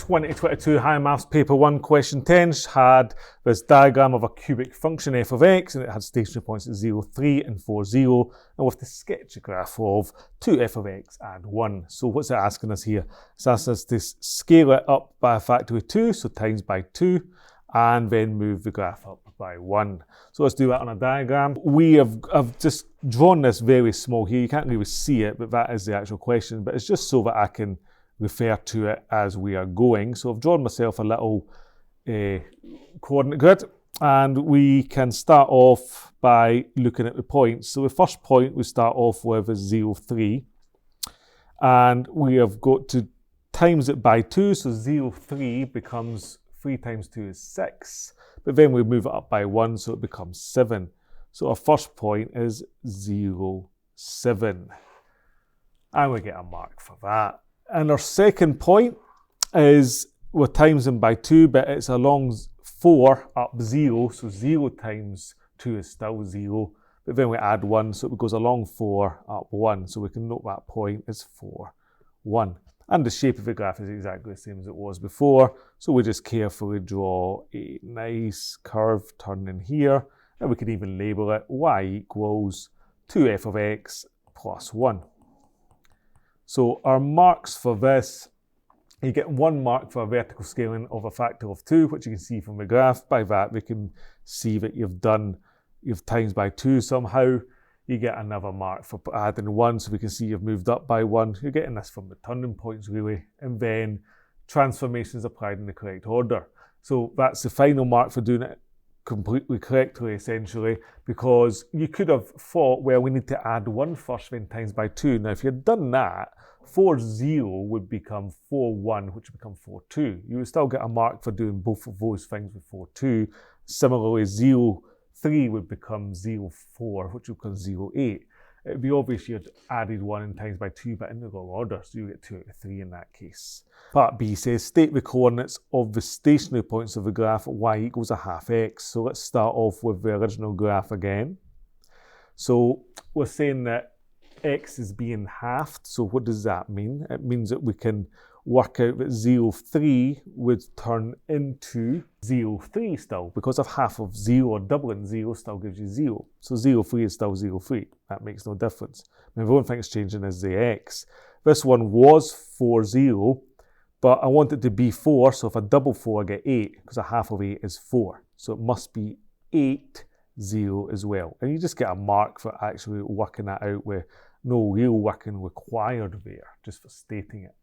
2022 Higher Maths Paper 1 question 10 had this diagram of a cubic function f of x, and it had stationary points at 0, 3 and 4, 0, and with the sketch graph of 2f of x and 1. So what's it asking us here? It's asking us to scale it up by a factor of 2, so times by 2, and then move the graph up by 1. So let's do that on a diagram. We have just drawn this very small here. You can't really see it, but that is the actual question. But it's just so that I can refer to it as we are going. So I've drawn myself a little coordinate grid, and we can start off by looking at the points. So the first point we start off with is 0, 3, and we have got to times it by 2, so 0, 3 becomes 3 times 2 is 6, but then we move it up by 1, so it becomes 7. So our first point is 0, 7, and we get a mark for that. And our second point is we're times them by 2, but it's along 4 up 0, so 0 times 2 is still 0, but then we add 1, so it goes along 4 up 1, so we can note that point is 4, 1. And the shape of the graph is exactly the same as it was before, so we just carefully draw a nice curve turning here, and we can even label it y equals 2f of x plus 1. So our marks for this, you get 1 mark for a vertical scaling of a factor of 2, which you can see from the graph. By that, we can see that you've times by 2 somehow. You get another mark for adding 1, so we can see you've moved up by 1. You're getting this from the turning points, really. And then transformations applied in the correct order. So that's the final mark for doing it completely correctly, essentially, because you could have thought, well, we need to add 1 first, then times by 2. Now, if you had done that, 4, 0 would become 4, 1, which would become 4, 2. You would still get a mark for doing both of those things with 4, 2. Similarly, 0, 3 would become 0, 4, which would become 0, 8. It would be obvious you had added 1 and times by 2, but in the wrong order, so you get 2 out of 3 in that case. Part B says, state the coordinates of the stationary points of the graph at y equals a half x. So let's start off with the original graph again. So we're saying that x is being halved, so what does that mean? It means that we can work out that 0, 3 would turn into 0, 3 still, because of half of 0 or doubling 0 still gives you 0. So 0, 3 is still 0, 3. That makes no difference. Now the only thing that's changing is the x. This one was 4, 0, but I want it to be 4, so if I double 4 I get 8, because a half of 8 is 4. So it must be 8, 0 as well. And you just get a mark for actually working that out with no real working required there, just for stating it.